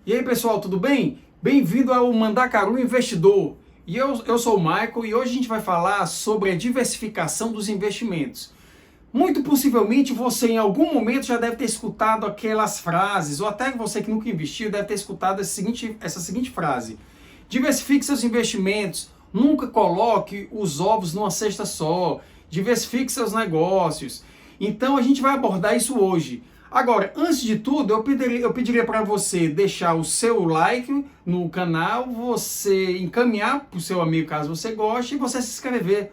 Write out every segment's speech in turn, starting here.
E aí pessoal, tudo bem? Bem-vindo ao Mandacaru Investidor. E eu sou o Michael e hoje a gente vai falar sobre a diversificação dos investimentos. Muito possivelmente você em algum momento já deve ter escutado aquelas frases, ou até você que nunca investiu deve ter escutado essa seguinte frase: diversifique seus investimentos, nunca coloque os ovos numa cesta só, diversifique seus negócios. Então a gente vai abordar isso hoje. Agora, antes de tudo, eu pediria para você deixar o seu like no canal, você encaminhar para o seu amigo caso você goste e você se inscrever.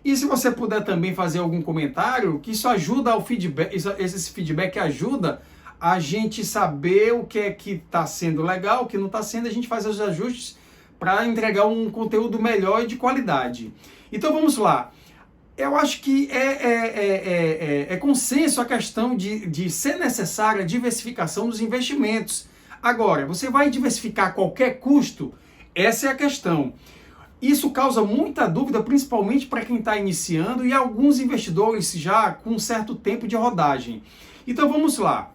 E se você puder também fazer algum comentário, que isso ajuda ao feedback, esse feedback ajuda a gente saber o que é que está sendo legal, o que não está sendo, a gente faz os ajustes para entregar um conteúdo melhor e de qualidade. Então vamos lá. Eu acho que é consenso a questão de ser necessária a diversificação dos investimentos. Agora, você vai diversificar a qualquer custo? Essa é a questão. Isso causa muita dúvida, principalmente para quem está iniciando e alguns investidores já com um certo tempo de rodagem. Então vamos lá.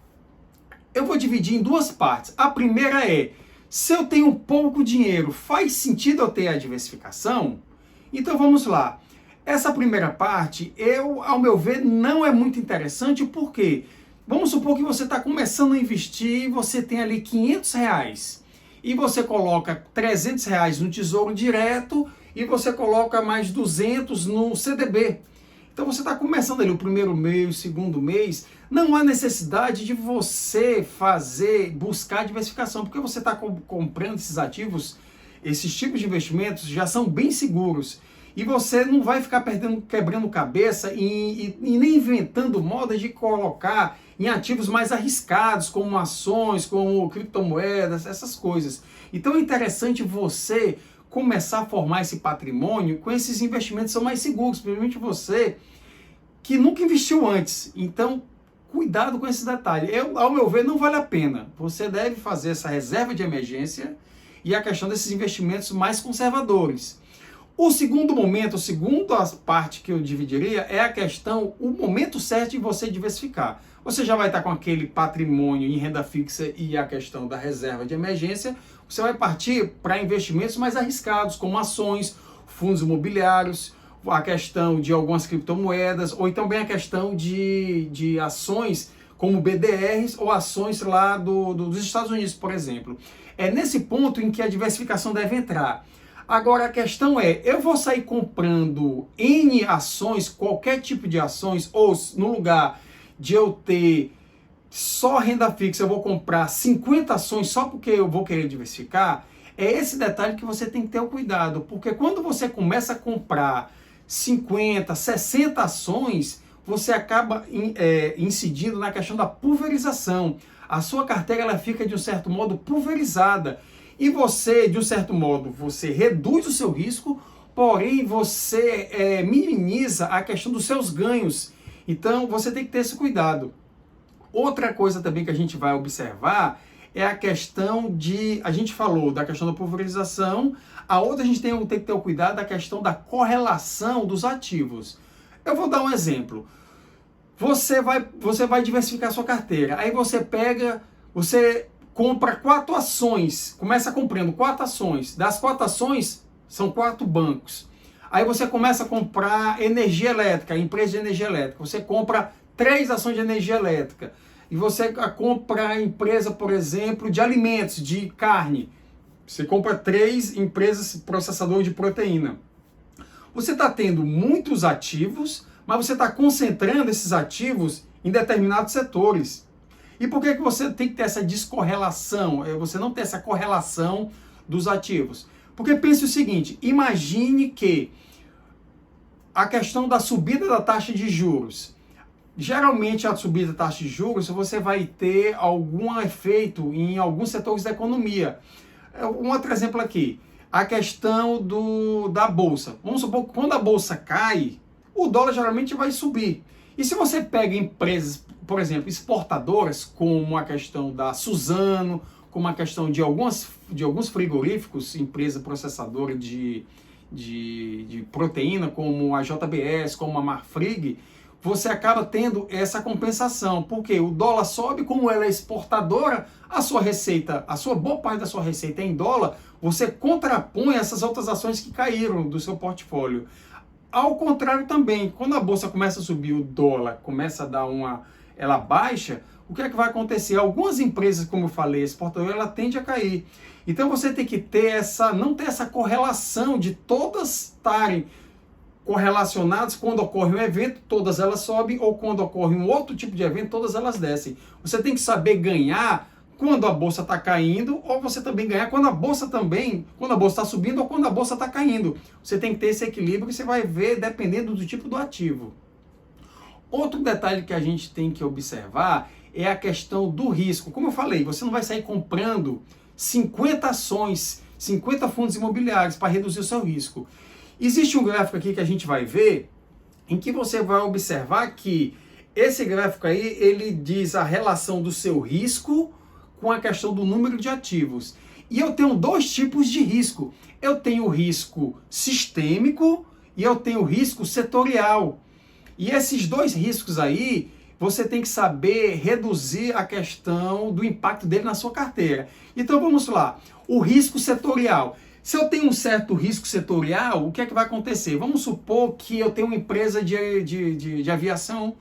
Eu vou dividir em duas partes. A primeira é, se eu tenho pouco dinheiro, faz sentido eu ter a diversificação? Então vamos lá. Essa primeira parte, ao meu ver, não é muito interessante, porque vamos supor que você está começando a investir, você tem ali R$500 e você coloca R$300 no Tesouro Direto e você coloca mais 200 no CDB. Então você está começando ali o primeiro mês, o segundo mês, não há necessidade de você buscar diversificação, porque você está comprando esses ativos, esses tipos de investimentos já são bem seguros. E você não vai ficar quebrando cabeça e nem inventando moda de colocar em ativos mais arriscados, como ações, como criptomoedas, essas coisas. Então é interessante você começar a formar esse patrimônio com esses investimentos que são mais seguros, principalmente você que nunca investiu antes. Então, cuidado com esse detalhe. Ao meu ver, não vale a pena. Você deve fazer essa reserva de emergência e a questão desses investimentos mais conservadores. O segundo momento, a segunda parte que eu dividiria é a questão, o momento certo de você diversificar. Você já vai estar com aquele patrimônio em renda fixa e a questão da reserva de emergência, você vai partir para investimentos mais arriscados, como ações, fundos imobiliários, a questão de algumas criptomoedas, ou então bem a questão de ações como BDRs ou ações lá dos Estados Unidos, por exemplo. É nesse ponto em que a diversificação deve entrar. Agora a questão é, eu vou sair comprando N ações, qualquer tipo de ações, ou no lugar de eu ter só renda fixa, eu vou comprar 50 ações só porque eu vou querer diversificar? É esse detalhe que você tem que ter o cuidado, porque quando você começa a comprar 50, 60 ações, você acaba incidindo na questão da pulverização. A sua carteira ela fica de um certo modo pulverizada. E você, de um certo modo, você reduz o seu risco, porém você minimiza a questão dos seus ganhos. Então você tem que ter esse cuidado. Outra coisa também que a gente vai observar é a questão a gente falou da questão da pulverização, a outra a gente tem que ter o cuidado da questão da correlação dos ativos. Eu vou dar um exemplo. Você vai diversificar a sua carteira, aí você compra 4 ações, começa comprando 4 ações. Das 4 ações, são 4 bancos. Aí você começa a comprar energia elétrica, empresa de energia elétrica. Você compra 3 ações de energia elétrica. E você compra a empresa, por exemplo, de alimentos, de carne. Você compra 3 empresas processadoras de proteína. Você está tendo muitos ativos, mas você está concentrando esses ativos em determinados setores. E por que você tem que ter essa descorrelação? Você não tem essa correlação dos ativos. Porque pense o seguinte, imagine que a questão da subida da taxa de juros. Geralmente a subida da taxa de juros você vai ter algum efeito em alguns setores da economia. Um outro exemplo aqui, a questão da bolsa. Vamos supor que quando a bolsa cai, o dólar geralmente vai subir. E se você pega empresas, por exemplo, exportadoras, como a questão da Suzano, como a questão de alguns frigoríficos, empresa processadora de proteína, como a JBS, como a Marfrig, você acaba tendo essa compensação, porque o dólar sobe, como ela é exportadora, a sua receita, a sua boa parte da sua receita é em dólar, você contrapõe essas outras ações que caíram do seu portfólio. Ao contrário também, quando a bolsa começa a subir, o dólar começa a dar ela baixa, o que é que vai acontecer? Algumas empresas, como eu falei, exportadoras, ela tende a cair. Então você tem que ter não ter essa correlação de todas estarem correlacionadas. Quando ocorre um evento, todas elas sobem, ou quando ocorre um outro tipo de evento, todas elas descem. Você tem que saber ganhar quando a bolsa está caindo, ou você também ganhar quando a bolsa está subindo, ou quando a bolsa está caindo. Você tem que ter esse equilíbrio que você vai ver dependendo do tipo do ativo. Outro detalhe que a gente tem que observar é a questão do risco. Como eu falei, você não vai sair comprando 50 ações, 50 fundos imobiliários para reduzir o seu risco. Existe um gráfico aqui que a gente vai ver, em que você vai observar que esse gráfico aí, ele diz a relação do seu risco com a questão do número de ativos. E eu tenho dois tipos de risco. Eu tenho o risco sistêmico e eu tenho o risco setorial. E esses dois riscos aí, você tem que saber reduzir a questão do impacto dele na sua carteira. Então vamos lá, o risco setorial. Se eu tenho um certo risco setorial, o que é que vai acontecer? Vamos supor que eu tenho uma empresa de aviação,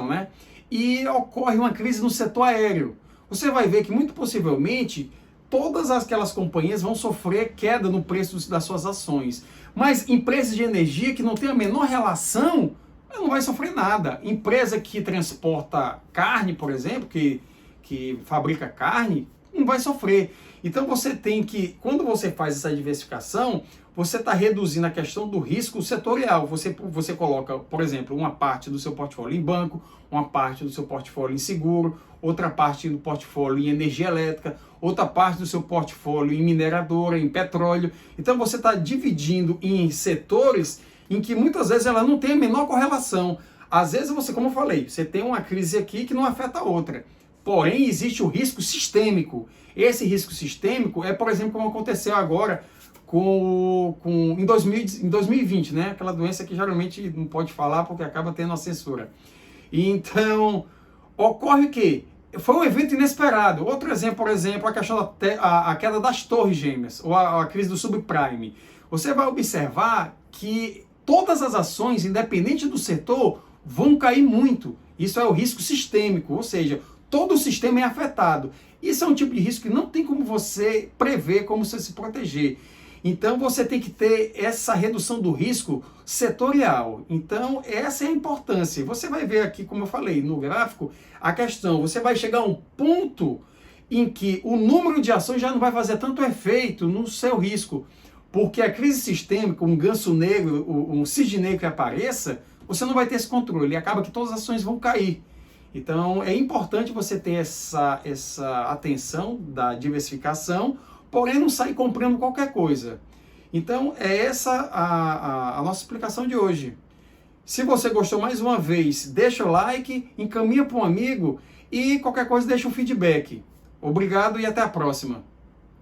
né? E ocorre uma crise no setor aéreo. Você vai ver que muito possivelmente todas aquelas companhias vão sofrer queda no preço das suas ações. Mas empresas de energia que não tem a menor relação, não vai sofrer nada. Empresa que transporta carne, por exemplo, que fabrica carne, não vai sofrer. Então você tem que, quando você faz essa diversificação, você está reduzindo a questão do risco setorial. Você coloca, por exemplo, uma parte do seu portfólio em banco, uma parte do seu portfólio em seguro, outra parte do portfólio em energia elétrica, outra parte do seu portfólio em mineradora, em petróleo. Então você está dividindo em setores em que muitas vezes ela não tem a menor correlação. Às vezes você, como eu falei, você tem uma crise aqui que não afeta a outra. Porém, existe o risco sistêmico. Esse risco sistêmico é, por exemplo, como aconteceu agora em 2020, né? Aquela doença que geralmente não pode falar porque acaba tendo a censura. Então, ocorre que foi um evento inesperado. Outro exemplo, por exemplo, a questão a queda das torres gêmeas, ou a crise do subprime. Você vai observar que todas as ações, independente do setor, vão cair muito. Isso é o risco sistêmico, ou seja, todo o sistema é afetado. Isso é um tipo de risco que não tem como você prever, como você se proteger. Então você tem que ter essa redução do risco setorial. Então essa é a importância. Você vai ver aqui, como eu falei, no gráfico, a questão, você vai chegar a um ponto em que o número de ações já não vai fazer tanto efeito no seu risco. Porque a crise sistêmica, um ganso negro, um cisne negro que apareça, você não vai ter esse controle. E acaba que todas as ações vão cair. Então é importante você ter essa atenção da diversificação, porém não sair comprando qualquer coisa. Então é essa a nossa explicação de hoje. Se você gostou, mais uma vez, deixa o like, encaminha para um amigo e qualquer coisa deixa o feedback. Obrigado e até a próxima.